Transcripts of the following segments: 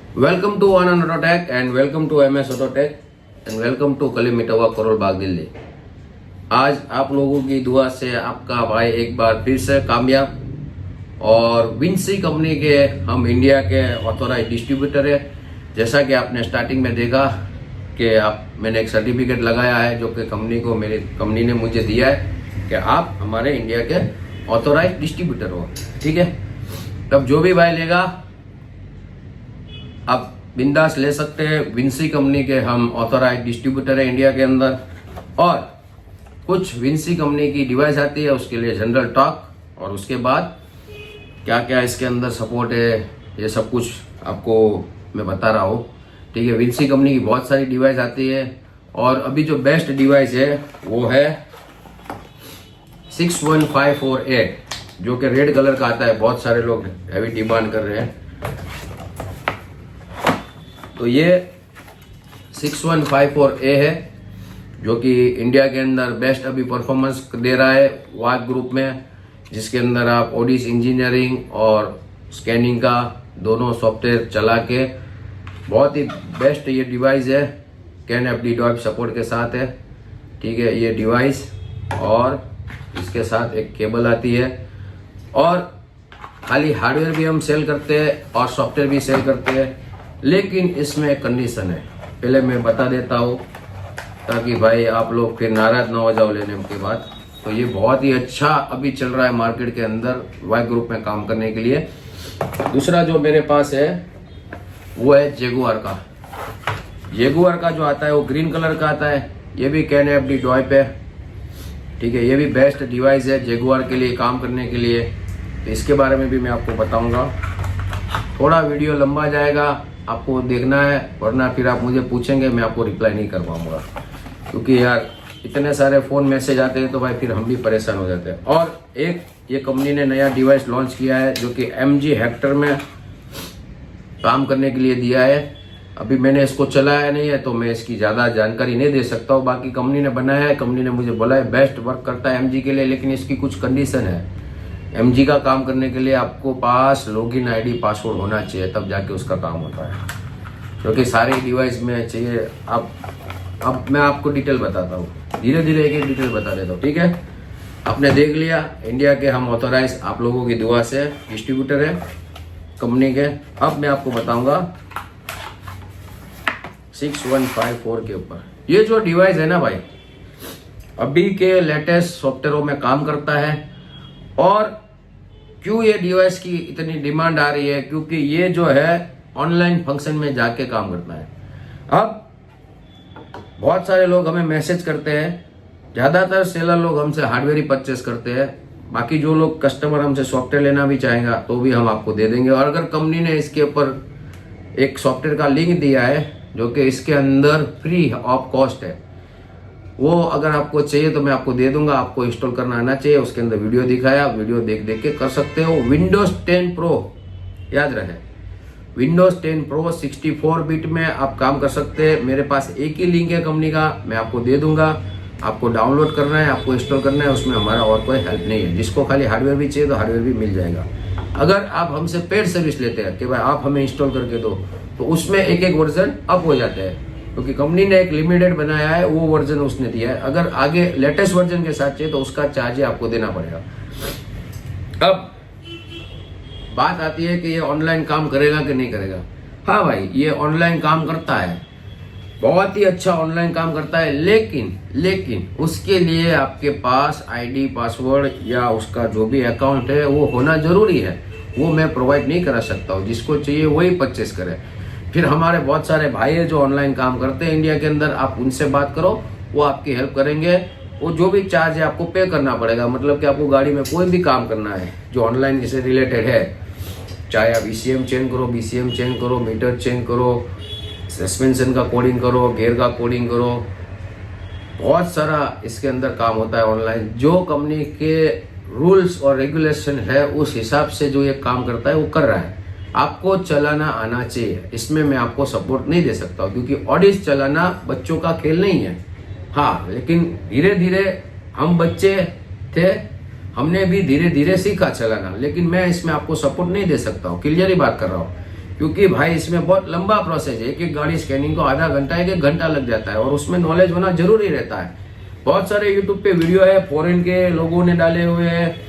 Welcome to Anand Autotech and welcome to MS Autotech and welcome to कलीमिटवा Karol Bagh Delhi. आज आप लोगों की दुआ से आपका भाई एक बार फिर से कामयाब और विंसी कंपनी के हम इंडिया के ऑथोराइज डिस्ट्रीब्यूटर है। जैसा कि आपने स्टार्टिंग में देखा कि मैंने एक सर्टिफिकेट लगाया है जो कि मेरी कंपनी ने मुझे दिया है कि आप हमारे इंडिया के ऑथोराइज डिस्ट्रीब्यूटर हो। ठीक है, तब जो भी भाई लेगा आप बिंदास ले सकते हैं। विंसी कंपनी के हम ऑथोराइज डिस्ट्रीब्यूटर है इंडिया के अंदर। और कुछ विंसी कंपनी की डिवाइस आती है, उसके लिए जनरल टॉक और उसके बाद क्या क्या इसके अंदर सपोर्ट है ये सब कुछ आपको मैं बता रहा हूँ। ठीक है, विंसी कंपनी की बहुत सारी डिवाइस आती है और अभी जो बेस्ट डिवाइस है वो है 61548 जो कि रेड कलर का आता है। बहुत सारे लोग हैवी डिमांड कर रहे हैं, तो ये 6154A है जो कि इंडिया के अंदर बेस्ट अभी परफॉर्मेंस दे रहा है वाग ग्रुप में, जिसके अंदर आप ओडिस इंजीनियरिंग और स्कैनिंग का दोनों सॉफ्टवेयर चला के बहुत ही बेस्ट ये डिवाइस है। CAN-FD डॉट सपोर्ट के साथ है। ठीक है, ये डिवाइस और इसके साथ एक केबल आती है और खाली हार्डवेयर भी हम सेल करते हैं और सॉफ्टवेयर भी सेल करते हैं, लेकिन इसमें एक कंडीशन है, पहले मैं बता देता हूँ ताकि भाई आप लोग फिर नाराज ना हो जाओ लेने के बाद। तो ये बहुत ही अच्छा अभी चल रहा है मार्केट के अंदर वाई ग्रुप में काम करने के लिए। दूसरा जो मेरे पास है वो है जेगुआर का। जेगुआर का जो आता है वो ग्रीन कलर का आता है। ये भी CAN-FD डॉइप है। ठीक है, ये भी बेस्ट डिवाइस है जेगुआर के लिए काम करने के लिए। तो इसके बारे में भी मैं आपको बताऊंगा। थोड़ा वीडियो लंबा जाएगा, आपको देखना है, वरना फिर आप मुझे पूछेंगे मैं आपको रिप्लाई नहीं कर पाऊंगा, क्योंकि यार इतने सारे फ़ोन मैसेज आते हैं तो भाई फिर हम भी परेशान हो जाते हैं। और एक ये कंपनी ने नया डिवाइस लॉन्च किया है जो कि MG हेक्टर में काम करने के लिए दिया है। अभी मैंने इसको चलाया नहीं है तो मैं इसकी ज़्यादा जानकारी नहीं दे सकता हूँ। बाकी कंपनी ने बनाया है, कंपनी ने मुझे बोला है बेस्ट वर्क करता है MG के लिए, लेकिन इसकी कुछ कंडीशन है। MG का काम करने के लिए आपको पास लॉगिन ID पासवर्ड होना चाहिए, तब जाके उसका काम होता है, क्योंकि सारे डिवाइस में चाहिए। अब मैं आपको डिटेल बताता हूँ, धीरे धीरे एक एक डिटेल बता देता हूँ। ठीक है, आपने देख लिया इंडिया के हम ऑथोराइज आप लोगों की दुआ से डिस्ट्रीब्यूटर है कंपनी के। अब मैं आपको बताऊंगा 6154 के ऊपर। ये जो डिवाइस है ना भाई, अभी के लेटेस्ट सॉफ्टवेयरों में काम करता है। और क्यों ये डिवाइस की इतनी डिमांड आ रही है, क्योंकि ये जो है ऑनलाइन फंक्शन में जाके काम करता है। अब बहुत सारे लोग हमें मैसेज करते हैं, ज़्यादातर सेलर लोग हमसे हार्डवेयर ही परचेस करते हैं। बाकी जो लोग कस्टमर हमसे सॉफ्टवेयर लेना भी चाहेंगे तो भी हम आपको दे देंगे। और अगर कंपनी ने इसके ऊपर एक सॉफ्टवेयर का लिंक दिया है जो कि इसके अंदर फ्री ऑफ कॉस्ट है, वो अगर आपको चाहिए तो मैं आपको दे दूंगा। आपको इंस्टॉल करना आना चाहिए, उसके अंदर वीडियो दिखाया, वीडियो देख देख के कर सकते हो। विंडोज 10 प्रो, याद रहे विंडोज 10 प्रो 64 बिट में आप काम कर सकते हैं। मेरे पास एक ही लिंक है कंपनी का, मैं आपको दे दूंगा। आपको डाउनलोड करना है, आपको इंस्टॉल करना है, उसमें हमारा और कोई हेल्प नहीं है। जिसको खाली हार्डवेयर भी चाहिए तो हार्डवेयर भी मिल जाएगा। अगर आप हमसे पेड सर्विस लेते हैं कि भाई आप हमें इंस्टॉल करके दो, तो उसमें एक एक वर्जन अप हो जाता है, क्योंकि कंपनी ने एक लिमिटेड बनाया है, वो वर्जन उसने दिया है। अगर आगे लेटेस्ट वर्जन के साथ चाहिए तो उसका चार्ज आपको देना पड़ेगा। अब बात आती है कि ये ऑनलाइन काम करेगा कि नहीं करेगा। हाँ भाई, ये ऑनलाइन काम करता है, बहुत ही अच्छा ऑनलाइन काम करता है, लेकिन उसके लिए आपके पास ID पासवर्ड या उसका जो भी अकाउंट है वो होना जरूरी है। वो मैं प्रोवाइड नहीं करा सकता हूँ, जिसको चाहिए वही परचेस करे। फिर हमारे बहुत सारे भाई है जो ऑनलाइन काम करते हैं इंडिया के अंदर, आप उनसे बात करो, वो आपकी हेल्प करेंगे। वो जो भी चार्ज है आपको पे करना पड़ेगा। मतलब कि आपको गाड़ी में कोई भी काम करना है जो ऑनलाइन से रिलेटेड है, चाहे आप ECM चेंज करो, BCM चेंज करो, मीटर चेंज करो, सस्पेंशन का कोडिंग करो, गियर का कोडिंग करो, बहुत सारा इसके अंदर काम होता है ऑनलाइन। जो कंपनी के रूल्स और रेगुलेशन है उस हिसाब से जो ये काम करता है वो कर रहा है। आपको चलाना आना चाहिए, इसमें मैं आपको सपोर्ट नहीं दे सकता हूँ, क्योंकि ऑडिस चलाना बच्चों का खेल नहीं है। हाँ, लेकिन धीरे धीरे हम बच्चे थे, हमने भी धीरे धीरे सीखा चलाना, लेकिन मैं इसमें आपको सपोर्ट नहीं दे सकता हूँ। क्लियर ही बात कर रहा हूँ, क्योंकि भाई इसमें बहुत लंबा प्रोसेस है, एक एक गाड़ी स्कैनिंग को आधा घंटा 1-1 घंटा लग जाता है और उसमें नॉलेज होना जरूरी रहता है। बहुत सारे यूट्यूब पे वीडियो है, फॉरेन के लोगों ने डाले हुए हैं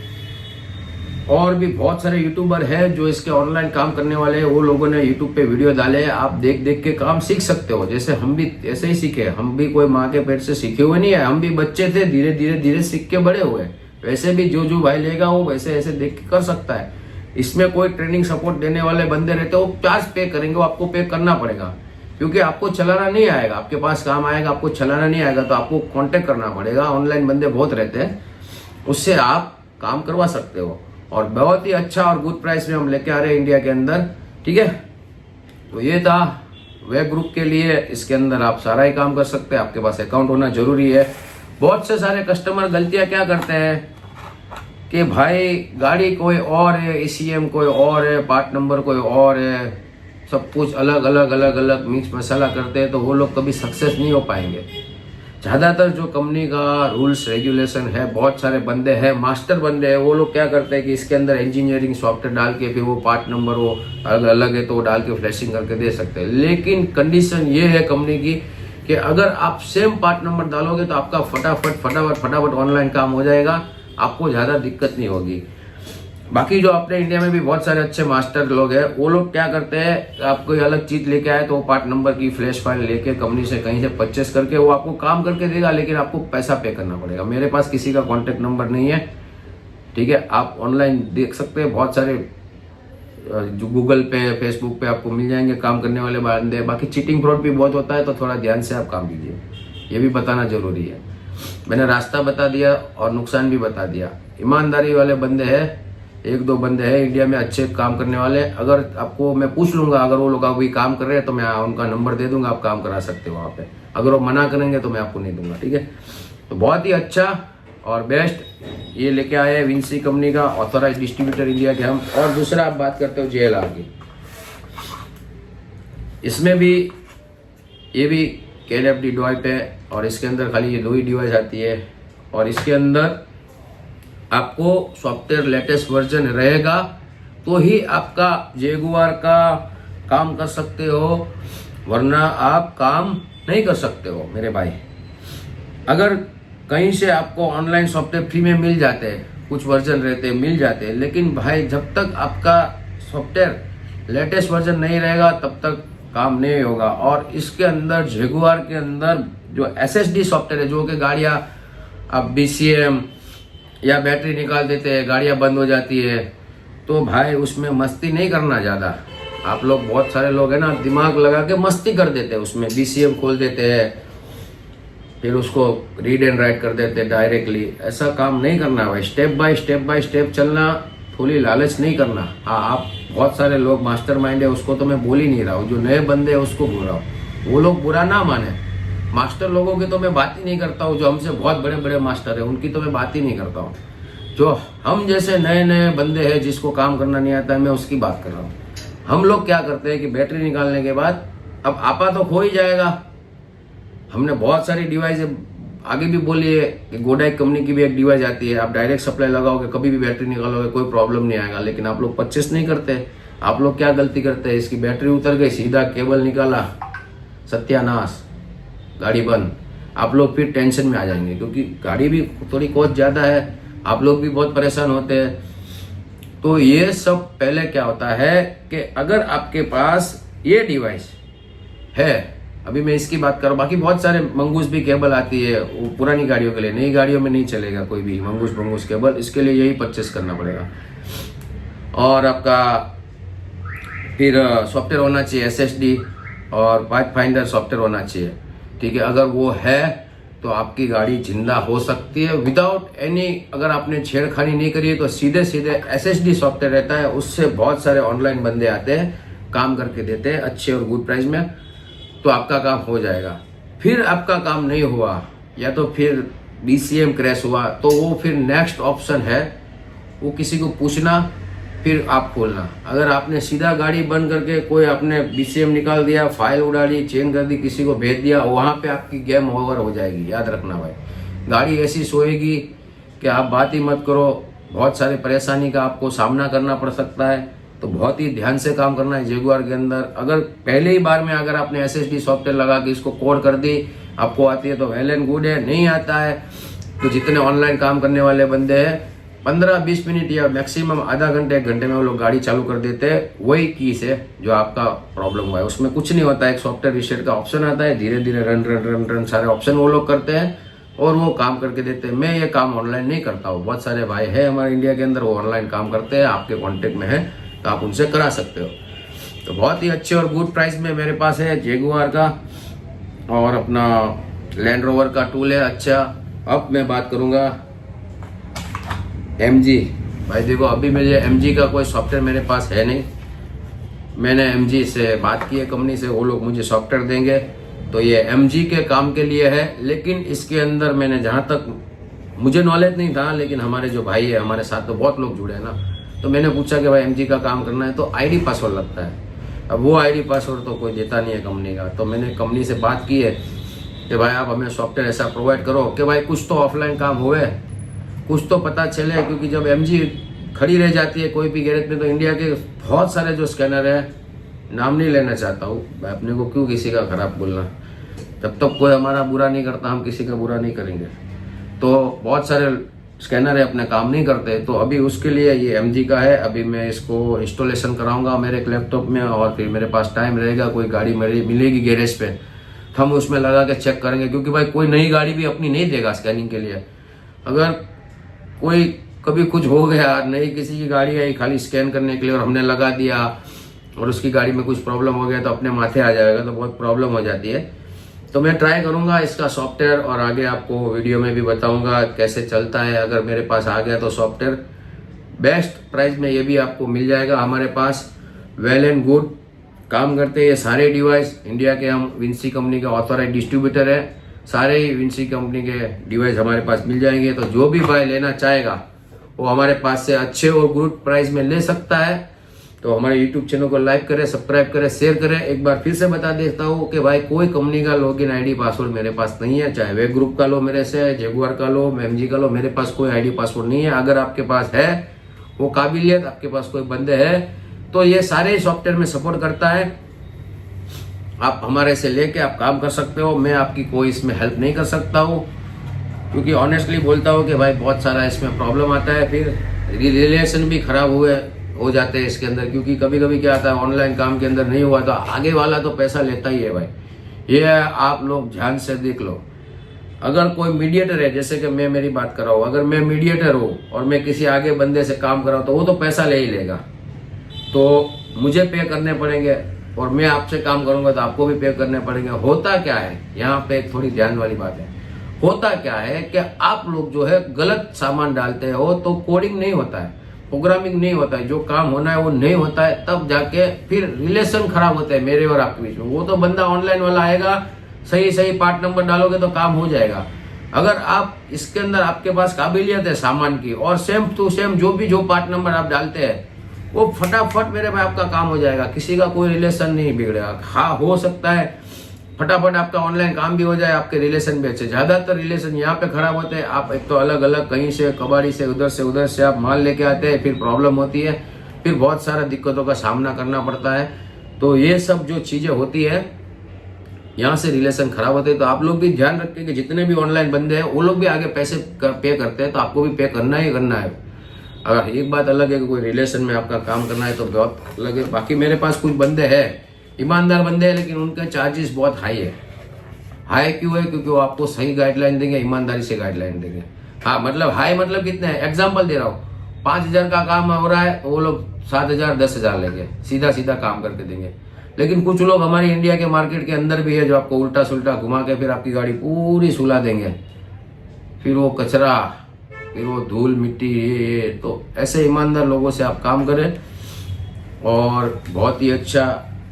और भी बहुत सारे यूट्यूबर है जो इसके ऑनलाइन काम करने वाले हैं, वो लोगों ने यूट्यूब पे वीडियो डाले हैं। आप देख देख के काम सीख सकते हो, जैसे हम भी ऐसे ही सीखे। हम भी कोई माँ के पेट से सीखे हुए नहीं है, हम भी बच्चे थे, धीरे धीरे धीरे सीख के बड़े हुए। वैसे भी जो भाई लेगा वो वैसे ऐसे देख के कर सकता है। इसमें कोई ट्रेनिंग सपोर्ट देने वाले बंदे रहते हो, चार्ज पे करेंगे, वो आपको पे करना पड़ेगा, क्योंकि आपको चलाना नहीं आएगा। आपके पास काम आएगा, आपको चलाना नहीं आएगा तो आपको कांटेक्ट करना पड़ेगा। ऑनलाइन बंदे बहुत रहते हैं, उससे आप काम करवा सकते हो और बहुत ही अच्छा और गुड प्राइस में हम लेके आ रहे हैं इंडिया के अंदर। ठीक है, तो ये था वेब ग्रुप के लिए। इसके अंदर आप सारा ही काम कर सकते हैं, आपके पास अकाउंट होना जरूरी है। बहुत से सारे कस्टमर गलतियां क्या करते हैं कि भाई गाड़ी कोई और है, ECM कोई और है, पार्ट नंबर कोई और है, सब कुछ अलग अलग अलग अलग मिक्स मसाला करते हैं, तो वो लोग कभी सक्सेस नहीं हो पाएंगे। ज़्यादातर जो कंपनी का रूल्स रेगुलेशन है, बहुत सारे बंदे हैं, मास्टर बंदे हैं, वो लोग क्या करते हैं कि इसके अंदर इंजीनियरिंग सॉफ्टवेयर डाल के फिर वो पार्ट नंबर वो अलग अलग है तो वो डाल के फ्लैशिंग करके दे सकते हैं। लेकिन कंडीशन ये है कंपनी की कि अगर आप सेम पार्ट नंबर डालोगे तो आपका फटाफट ऑनलाइन काम हो जाएगा, आपको ज़्यादा दिक्कत नहीं होगी। बाकी जो अपने इंडिया में भी बहुत सारे अच्छे मास्टर लोग हैं, वो लोग क्या करते हैं, आप कोई अलग चीज लेके आए तो वो पार्ट नंबर की फ्लैश फाइल लेके कंपनी से कहीं से परचेस करके वो आपको काम करके देगा, लेकिन आपको पैसा पे करना पड़ेगा। मेरे पास किसी का कॉन्टेक्ट नंबर नहीं है, ठीक है, आप ऑनलाइन देख सकते हैं, बहुत सारे जो गूगल पे फेसबुक पे आपको मिल जाएंगे काम करने वाले बंदे। बाकी चीटिंग फ्रॉड भी बहुत होता है, तो थोड़ा ध्यान से आप काम कीजिए, ये भी बताना जरूरी है। मैंने रास्ता बता दिया और नुकसान भी बता दिया। ईमानदारी वाले बंदे हैं, 1-2 बंदे हैं इंडिया में अच्छे काम करने वाले। अगर आपको मैं पूछ लूंगा, अगर वो लोग अभी काम कर रहे हैं तो मैं उनका नंबर दे दूंगा, आप काम करा सकते हो वहां पे। अगर वो मना करेंगे तो मैं आपको नहीं दूंगा, ठीक है। तो बहुत ही अच्छा और बेस्ट ये लेके आए हैं विंसी कंपनी का, ऑथोराइज डिस्ट्रीब्यूटर इंडिया के हम। और दूसरा आप बात करते हो JLR की, इसमें भी ये भी KLFD ड्राइव है और इसके अंदर खाली ये 2 ही डिवाइस आती है और इसके अंदर आपको सॉफ्टवेयर लेटेस्ट वर्जन रहेगा तो ही आपका जेगुआर का काम कर सकते हो, वरना आप काम नहीं कर सकते हो मेरे भाई। अगर कहीं से आपको ऑनलाइन सॉफ्टवेयर फ्री में मिल जाते हैं, कुछ वर्जन रहते हैं मिल जाते हैं, लेकिन भाई जब तक आपका सॉफ्टवेयर लेटेस्ट वर्जन नहीं रहेगा तब तक काम नहीं होगा। और इसके अंदर जेगुआर के अंदर जो SSD सॉफ्टवेयर है, जो कि गाड़ियां अब BCM या बैटरी निकाल देते हैं, गाड़ियां बंद हो जाती है, तो भाई उसमें मस्ती नहीं करना ज़्यादा। आप लोग बहुत सारे लोग हैं ना, दिमाग लगा के मस्ती कर देते हैं, उसमें BCM खोल देते हैं, फिर उसको रीड एंड राइट कर देते हैं डायरेक्टली। ऐसा काम नहीं करना भाई, स्टेप बाय स्टेप चलना, थोड़ी लालच नहीं करना। हाँ, आप बहुत सारे लोग मास्टरमाइंड है, उसको तो मैं बोल ही नहीं रहा हूँ, जो नए बंदे हैं उसको बोल रहा हूँ। वो लोग बुरा ना माने, मास्टर लोगों की तो मैं बात ही नहीं करता हूँ, जो हमसे बहुत बड़े बड़े मास्टर है उनकी तो मैं बात ही नहीं करता हूँ। जो हम जैसे नए नए बंदे हैं जिसको काम करना नहीं आता है, मैं उसकी बात कर रहा हूँ। हम लोग क्या करते हैं कि बैटरी निकालने के बाद अब आपा तो खो ही जाएगा। हमने बहुत सारी डिवाइस आगे भी बोली है कि गोडाई कंपनी की भी एक डिवाइस आती है, आप डायरेक्ट सप्लाई लगाओगे, कभी भी बैटरी निकालोगे कोई प्रॉब्लम नहीं आएगा, लेकिन आप लोग परचेस नहीं करते। आप लोग क्या गलती करते हैं, इसकी बैटरी उतर गई, सीधा केबल निकाला, सत्यानाश, गाड़ी बंद। आप लोग फिर टेंशन में आ जाएंगे, क्योंकि गाड़ी भी थोड़ी कॉस्ट ज्यादा है, आप लोग भी बहुत परेशान होते हैं। तो ये सब पहले क्या होता है कि अगर आपके पास ये डिवाइस है, अभी मैं इसकी बात करूं, बाकी बहुत सारे मंगूस भी केबल आती है, वो पुरानी गाड़ियों के लिए, नई गाड़ियों में नहीं चलेगा कोई भी मंगूस केबल, इसके लिए यही परचेस करना पड़ेगा। और आपका फिर सॉफ्टवेयर होना चाहिए, SSD और पाथ फाइंडर सॉफ्टवेयर होना चाहिए, ठीक है। अगर वो है तो आपकी गाड़ी जिंदा हो सकती है विदाउट एनी, अगर आपने छेड़खानी नहीं करी है तो सीधे SSD सॉफ्टवेयर रहता है, उससे बहुत सारे ऑनलाइन बंदे आते हैं, काम करके देते हैं अच्छे और गुड प्राइस में, तो आपका काम हो जाएगा। फिर आपका काम नहीं हुआ या तो फिर BCM क्रैश हुआ, तो वो फिर नेक्स्ट ऑप्शन है, वो किसी को पूछना, फिर आप खोलना। अगर आपने सीधा गाड़ी बंद करके कोई आपने BCM निकाल दिया, फाइल उड़ा ली, चेंज कर दी, किसी को भेज दिया, वहां पे आपकी गेम ओवर हो जाएगी, याद रखना भाई। गाड़ी ऐसी सोएगी कि आप बात ही मत करो, बहुत सारे परेशानी का आपको सामना करना पड़ सकता है। तो बहुत ही ध्यान से काम करना है जेगुआर के अंदर। अगर पहले ही बार में अगर आपने SSD सॉफ्टवेयर लगा के इसको कोड कर दी, आपको आती है तो वेल एंड गुड है, नहीं आता है तो जितने ऑनलाइन काम करने वाले बंदे हैं 15-20 मिनट या मैक्सिमम आधा घंटे 1 घंटे में वो लोग गाड़ी चालू कर देते हैं वही की से जो आपका प्रॉब्लम हुआ है। उसमें कुछ नहीं होता है, एक सॉफ्टवेयर रीसेट का ऑप्शन आता है, धीरे धीरे रन रन रन रन सारे ऑप्शन वो लोग करते हैं और वो काम करके देते हैं। मैं ये काम ऑनलाइन नहीं करता हूँ, बहुत सारे भाई है हमारे इंडिया के अंदर वो ऑनलाइन काम करते हैं, आपके कॉन्टेक्ट में है तो आप उनसे करा सकते हो। तो बहुत ही अच्छे और गुड प्राइस में मेरे पास है जेगुआर का और अपना लैंड रोवर का टूल है अच्छा। अब मैं बात करूंगा MG। भाई देखो अभी मुझे MG का कोई सॉफ्टवेयर मेरे पास है नहीं, मैंने MG से बात की है कंपनी से, वो लोग मुझे सॉफ्टवेयर देंगे तो ये MG के काम के लिए है। लेकिन इसके अंदर मैंने जहाँ तक मुझे नॉलेज नहीं था, लेकिन हमारे जो भाई है हमारे साथ तो बहुत लोग जुड़े हैं ना, तो मैंने पूछा कि भाई MG का काम करना है तो ID पासवर्ड लगता है। अब वो ID पासवर्ड तो कोई देता नहीं है कंपनी का, तो मैंने कंपनी से बात की है कि भाई आप हमें सॉफ्टवेयर ऐसा प्रोवाइड करो कि भाई कुछ तो ऑफलाइन काम हुए, कुछ तो पता चले। क्योंकि जब MG खड़ी रह जाती है कोई भी गैरेज में तो इंडिया के बहुत सारे जो स्कैनर है, नाम नहीं लेना चाहता हूँ भाई, अपने को क्यों किसी का खराब बोलना, जब तक कोई हमारा बुरा नहीं करता हम किसी का बुरा नहीं करेंगे। तो बहुत सारे स्कैनर है अपने काम नहीं करते, तो अभी उसके लिए ये MG का है। अभी मैं इसको इंस्टॉलेशन कराऊंगा मेरे लैपटॉप में और फिर मेरे पास टाइम रहेगा, कोई गाड़ी मेरी मिलेगी गैरेज पे तो हम उसमें लगा के चेक करेंगे। क्योंकि भाई कोई नई गाड़ी भी अपनी नहीं देगा स्कैनिंग के लिए। अगर कोई कभी कुछ हो गया, नई किसी की गाड़ी आई खाली स्कैन करने के लिए और हमने लगा दिया और उसकी गाड़ी में कुछ प्रॉब्लम हो गया तो अपने माथे आ जाएगा, तो बहुत प्रॉब्लम हो जाती है। तो मैं ट्राई करूंगा इसका सॉफ्टवेयर और आगे आपको वीडियो में भी बताऊंगा कैसे चलता है। अगर मेरे पास आ गया तो सॉफ्टवेयर बेस्ट प्राइस में ये भी आपको मिल जाएगा। हमारे पास वेल एंड गुड काम करते हैं ये सारे डिवाइस। इंडिया के हम विंसी कंपनी का ऑथोराइज डिस्ट्रीब्यूटर है, सारे ही विंसी कंपनी के डिवाइस हमारे पास मिल जाएंगे। तो जो भी भाई लेना चाहेगा वो हमारे पास से अच्छे और गुड प्राइस में ले सकता है। तो हमारे YouTube चैनल को लाइक करें, सब्सक्राइब करें, शेयर करें। एक बार फिर से बता देता हूँ कि भाई कोई कंपनी का लॉगिन ID पासवर्ड मेरे पास नहीं है, चाहे वे ग्रुप का लो मेरे से, जेगुआर का लो, MG का लो, मेरे पास कोई ID पासवर्ड नहीं है। अगर आपके पास है वो काबिलियत, आपके पास कोई बंदे है तो ये सारे सॉफ्टवेयर में सपोर्ट करता है। आप हमारे से लेके आप काम कर सकते हो, मैं आपकी कोई इसमें हेल्प नहीं कर सकता हूँ। क्योंकि ऑनेस्टली बोलता हूँ कि भाई बहुत सारा इसमें प्रॉब्लम आता है, फिर रिलेशन भी खराब हो जाते हैं इसके अंदर। क्योंकि कभी कभी क्या आता है ऑनलाइन काम के अंदर नहीं हुआ तो आगे वाला तो पैसा लेता ही है भाई, ये आप लोग ध्यान से देख लो। अगर कोई मीडिएटर है, जैसे कि मैं मेरी बात कर रहा हूँ, अगर मैं मीडिएटर हूँ और मैं किसी आगे बंदे से काम कर रहा हूँ तो वो तो पैसा ले ही लेगा, तो मुझे पे करने पड़ेंगे और मैं आपसे काम करूंगा तो आपको भी पे करने पड़ेंगे। होता क्या है यहाँ पे एक थोड़ी ध्यान वाली बात है, होता क्या है कि आप लोग जो है गलत सामान डालते हो तो कोडिंग नहीं होता है, प्रोग्रामिंग नहीं होता है, जो काम होना है वो नहीं होता है, तब जाके फिर रिलेशन खराब होता है मेरे और आपके बीच में। वो तो बंदा ऑनलाइन वाला आएगा, सही सही पार्ट नंबर डालोगे तो काम हो जाएगा। अगर आप इसके अंदर आपके पास काबिलियत है सामान की और सेम टू सेम जो पार्ट नंबर आप डालते हैं वो फटाफट मेरे भाई आपका काम हो जाएगा, किसी का कोई रिलेशन नहीं बिगड़ेगा। हाँ हो सकता है फटाफट आपका ऑनलाइन काम भी हो जाए, आपके रिलेशन भी अच्छे। ज्यादातर रिलेशन यहाँ पे खराब होते हैं, आप एक तो अलग अलग कहीं से कबाड़ी से उधर से आप माल लेके आते हैं, फिर प्रॉब्लम होती है, फिर बहुत सारा दिक्कतों का सामना करना पड़ता है। तो ये सब जो चीजें होती है यहाँ से रिलेशन खराब होते हैं। तो आप लोग भी ध्यान रखें कि जितने भी ऑनलाइन बंदे हैं वो लोग भी आगे पैसे पे करते हैं, तो आपको भी पे करना ही करना है। अगर एक बात अलग है कि कोई रिलेशन में आपका काम करना है तो बहुत अलग है। बाकी मेरे पास कुछ बंदे हैं, ईमानदार बंदे हैं, लेकिन उनके चार्जेस बहुत हाई है। हाई क्यों है? क्योंकि वो आपको सही गाइडलाइन देंगे, ईमानदारी से गाइडलाइन देंगे। हाँ मतलब हाई मतलब कितने है, एग्जाम्पल दे रहा हूँ, 5,000 का काम हो रहा है तो वो लोग 7,000 10,000 लेंगे, सीधा काम करके देंगे। लेकिन कुछ लोग हमारे इंडिया के मार्केट के अंदर भी है जो आपको उल्टा सुल्टा घुमा के फिर आपकी गाड़ी पूरी सुला देंगे, फिर वो कचरा, फिर वो धूल मिट्टी ये। तो ऐसे ईमानदार लोगों से आप काम करें और बहुत ही अच्छा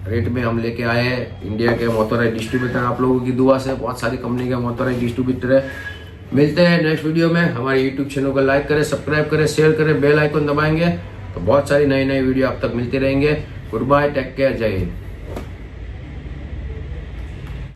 रेट में हम लेके आए हैं। इंडिया के ऑथराइज्ड डिस्ट्रीब्यूटर, आप लोगों की दुआ से बहुत सारी कंपनी के ऑथराइज्ड डिस्ट्रीब्यूटर है। मिलते हैं नेक्स्ट वीडियो में। हमारे यूट्यूब चैनल को लाइक करें, सब्सक्राइब करें, शेयर करें, बेल आइकन दबाएंगे तो बहुत सारी नई वीडियो आप तक मिलती रहेंगे। गुड बाय, टेक केयर, जय हिंद।